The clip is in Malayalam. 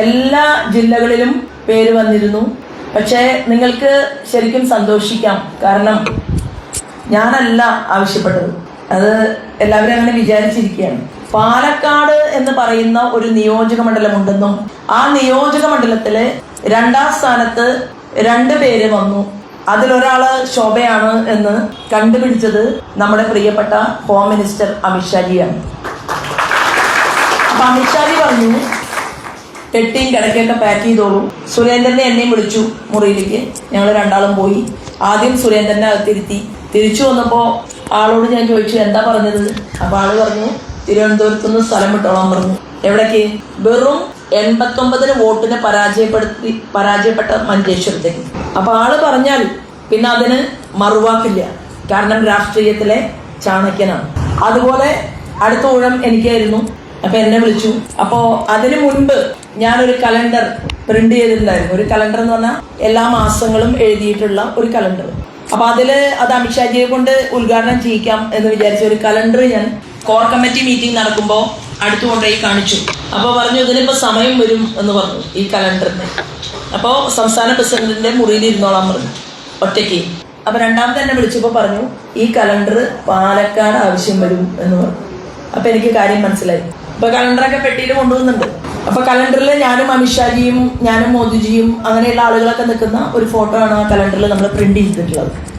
എല്ലാ ജില്ലകളിലും പേര് വന്നിരുന്നു. പക്ഷേ നിങ്ങൾക്ക് ശരിക്കും സന്തോഷിക്കാം. കാരണം ഞാനല്ല ആവശ്യപ്പെട്ടത്, അത് എല്ലാവരും അങ്ങനെ വിചാരിച്ചിരിക്കുകയാണ്. പാലക്കാട് എന്ന് പറയുന്ന ഒരു നിയോജക മണ്ഡലമുണ്ടെന്നും ആ നിയോജക മണ്ഡലത്തില് 2ാം സ്ഥാനത്ത് 2 പേര് വന്നു. അതിലൊരാള് ശോഭയാണ് എന്ന് കണ്ടുപിടിച്ചത് നമ്മുടെ പ്രിയപ്പെട്ട ഹോം മിനിസ്റ്റർ അമിത്ഷാജിയാണ്. അപ്പൊ അമിത്ഷാജി പറഞ്ഞു, പെട്ടിയും കിടക്കൊക്കെ പാക്ക് ചെയ്തോളൂ. സുരേന്ദ്രനെ എന്നെയും വിളിച്ചു മുറിയിലേക്ക്. ഞങ്ങൾ 2ആളും പോയി. ആദ്യം സുരേന്ദ്രനെ അകത്തിരുത്തി. തിരിച്ചു വന്നപ്പോ ആളോട് ഞാൻ ചോദിച്ചു, എന്താ പറഞ്ഞത്? അപ്പൊ ആള് പറഞ്ഞു, തിരുവനന്തപുരത്തുനിന്ന് സ്ഥലം വിട്ടോളാൻ പറഞ്ഞു. എവിടേക്ക്? വെറും 89 വോട്ടിന് പരാജയപ്പെട്ട മഞ്ചേശ്വരത്തേക്ക്. അപ്പൊ ആള് പറഞ്ഞാൽ പിന്നെ അതിന് മറുവാക്കില്ല. കാരണം രാഷ്ട്രീയത്തിലെ ചാണക്യനാണ്. അതുപോലെ അടുത്ത ഊഴം എനിക്കായിരുന്നു. അപ്പൊ എന്നെ വിളിച്ചു. അപ്പോ അതിനു മുൻപ് ഞാനൊരു കലണ്ടർ പ്രിന്റ് ചെയ്തിട്ടുണ്ടായിരുന്നു. ഒരു കലണ്ടർ എന്ന് പറഞ്ഞാൽ എല്ലാ മാസങ്ങളും എഴുതിയിട്ടുള്ള ഒരു കലണ്ടർ. അപ്പൊ അത് അമിത്ഷാജിയെ കൊണ്ട് ഉദ്ഘാടനം ചെയ്യിക്കാം എന്ന് വിചാരിച്ച ഒരു കലണ്ടർ ഞാൻ കോർ കമ്മിറ്റി മീറ്റിംഗ് നടക്കുമ്പോൾ അടുത്തു കൊണ്ടുപോയി കാണിച്ചു. അപ്പോൾ പറഞ്ഞു, ഇതിനിപ്പോ സമയം വരും എന്ന് പറഞ്ഞു ഈ കലണ്ടറിന്. അപ്പോൾ സംസ്ഥാന പ്രസിഡന്റിന്റെ മുറിയിൽ ഇരുന്നോളാൻ പറഞ്ഞു, ഒറ്റയ്ക്ക്. അപ്പൊ രണ്ടാമത് എന്നെ വിളിച്ചപ്പോൾ പറഞ്ഞു, ഈ കലണ്ടർ പാലക്കാട് ആവശ്യം വരും എന്ന് പറഞ്ഞു. അപ്പൊ എനിക്ക് കാര്യം മനസ്സിലായി. അപ്പൊ കലണ്ടറൊക്കെ പെട്ടിയിൽ കൊണ്ടുവന്നുണ്ട്. അപ്പൊ കലണ്ടറിൽ ഞാനും അമിത്ഷാജിയും ഞാനും മോദിജിയും അങ്ങനെയുള്ള ആളുകളൊക്കെ നിൽക്കുന്ന ഒരു ഫോട്ടോ ആണ് ആ കലണ്ടറിൽ നമ്മൾ പ്രിന്റ് ചെയ്തിട്ടുള്ളത്.